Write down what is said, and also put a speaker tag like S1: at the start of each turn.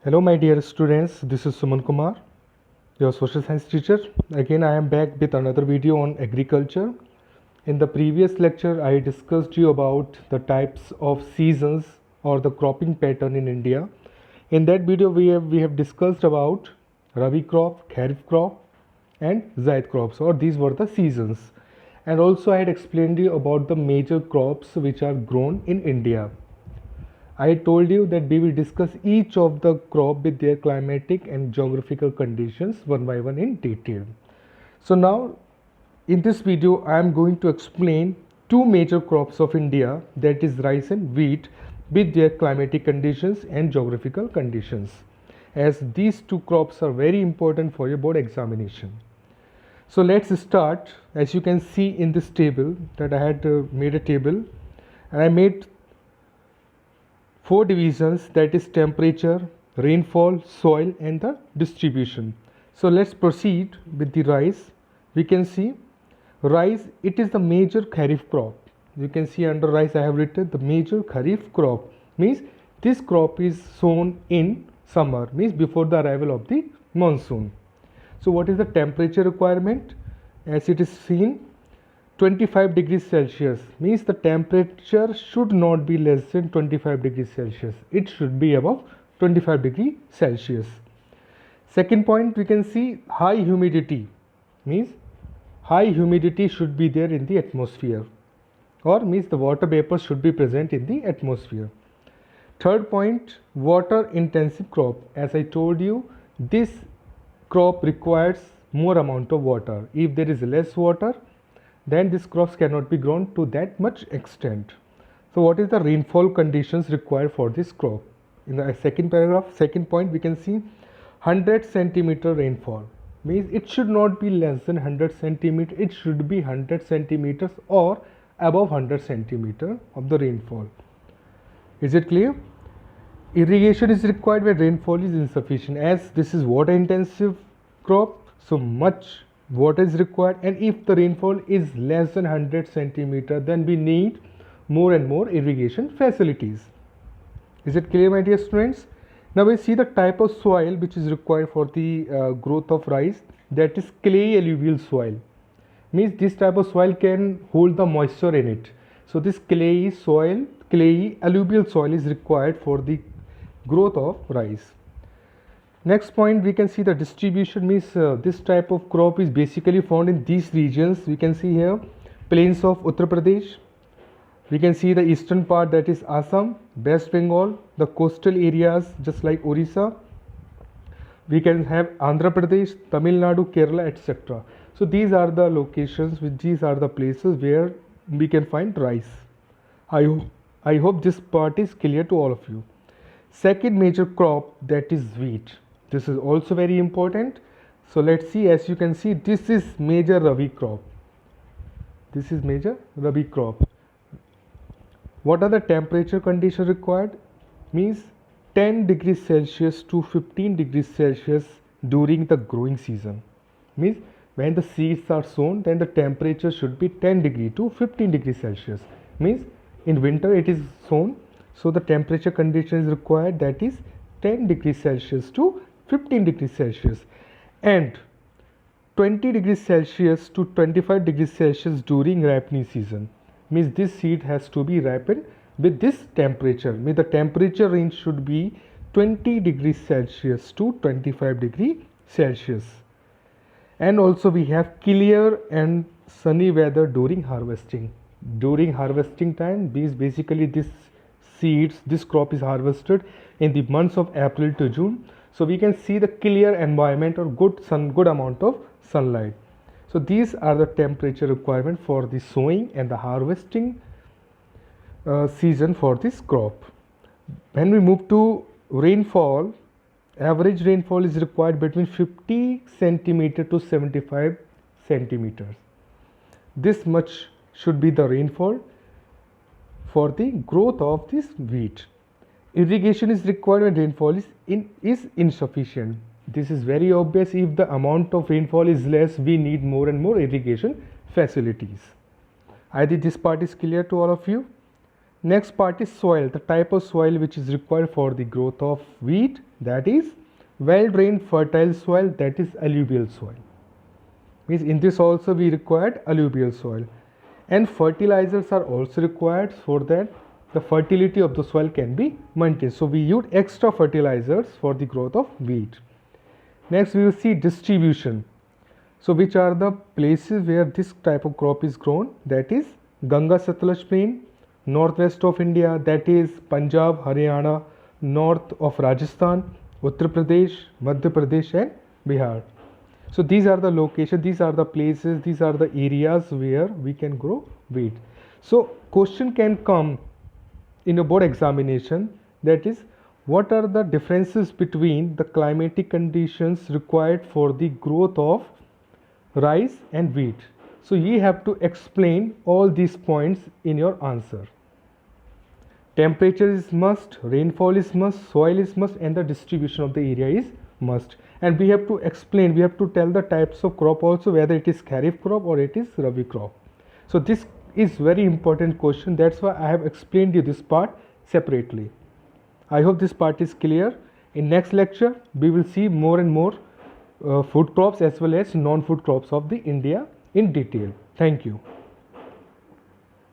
S1: Hello my dear students, this is Suman Kumar, your social science teacher. Again I am back with another video on agriculture. In the previous lecture I discussed you about the types of seasons or the cropping pattern in India. In that video we have discussed about Rabi crop, Kharif crop and Zaid crops, or these were the seasons. And also I had explained you about the major crops which are grown in India. I told you that we will discuss each of the crop with their climatic and geographical conditions one by one in detail. So now in this video I am going to explain two major crops of India, that is rice and wheat, with their climatic conditions and geographical conditions, as these two crops are very important for your board examination. So let's start. As you can see in this table that I had made a table, and I made four divisions, that is temperature, rainfall, soil and the distribution. So let's proceed with the rice. We can see rice, it is the major kharif crop. You can see under rice I have written the major kharif crop, means this crop is sown in summer, means before the arrival of the monsoon. So what is the temperature requirement? As it is seen, 25 degrees Celsius, means the temperature should not be less than 25 degrees Celsius. It should be above 25 degrees Celsius. Second point, we can see high humidity, means high humidity should be there in the atmosphere, or means the water vapor should be present in the atmosphere. Third point, water intensive crop. As I told you, this crop requires more amount of water. If there is less water, then these crops cannot be grown to that much extent. So what is the rainfall conditions required for this crop? In the second paragraph, second point, we can see 100 centimeter rainfall, means it should not be less than 100 centimeter, it should be 100 centimeters or above 100 centimeter of the rainfall. Is it clear? Irrigation is required where rainfall is insufficient. As this is water intensive crop, so much water is required, and if the rainfall is less than 100 centimeter, then we need more and more irrigation facilities. Is it clear, my dear students? Now we see the type of soil which is required for the growth of rice, that is clay alluvial soil, means this type of soil can hold the moisture in it. So this clay soil, clay alluvial soil is required for the growth of rice. Next point, we can see the distribution, means this type of crop is basically found in these regions. We can see here plains of Uttar Pradesh, we can see the eastern part, that is Assam, West Bengal, the coastal areas just like Orissa, we can have Andhra Pradesh, Tamil Nadu, Kerala, etc. So these are the locations, these are the places where we can find rice. I hope this part is clear to all of you. Second major crop, that is wheat. This is also very important. So let's see. As you can see, this is major Rabi crop. This is major Rabi crop. What are the temperature conditions required? Means 10 degrees Celsius to 15 degrees Celsius during the growing season. Means when the seeds are sown, then the temperature should be 10 degree to 15 degrees Celsius. Means in winter it is sown, so the temperature condition is required, that is 10 degrees Celsius to 15 degrees Celsius, and 20 degrees Celsius to 25 degrees Celsius during ripening season. Means this seed has to be ripened with this temperature. Means the temperature range should be 20 degrees Celsius to 25 degrees Celsius. And also we have clear and sunny weather during harvesting. During harvesting time, basically this seeds, this crop is harvested in the months of April to June. So we can see the clear environment or good amount of sunlight. So these are the temperature requirement for the sowing and the harvesting season for this crop. When we move to rainfall, average rainfall is required between 50 centimeter to 75 centimeters. This much should be the rainfall for the growth of this wheat. Irrigation is required when rainfall is insufficient. This is very obvious. If the amount of rainfall is less, we need more and more irrigation facilities. I think this part is clear to all of you. Next part is soil, the type of soil which is required for the growth of wheat, that is well drained fertile soil, that is alluvial soil. Means in this also we required alluvial soil, and fertilizers are also required so that the fertility of the soil can be maintained. So we use extra fertilizers for the growth of wheat. Next we will see distribution. So which are the places where this type of crop is grown, that is Ganga Satluj plain, northwest of India, that is Punjab, Haryana, north of Rajasthan, Uttar Pradesh, Madhya Pradesh and Bihar. So these are the locations, these are the places, these are the areas where we can grow wheat. So question can come in a board examination, that is what are the differences between the climatic conditions required for the growth of rice and wheat. So you have to explain all these points in your answer. Temperature is must, rainfall is must, soil is must, and the distribution of the area is must. And we have to explain, we have to tell the types of crop also, whether it is kharif crop or it is rabi crop. So this is very important question, that's why I have explained you this part separately. I hope this part is clear. In next lecture we will see more and more food crops as well as non-food crops of the India in detail. Thank you.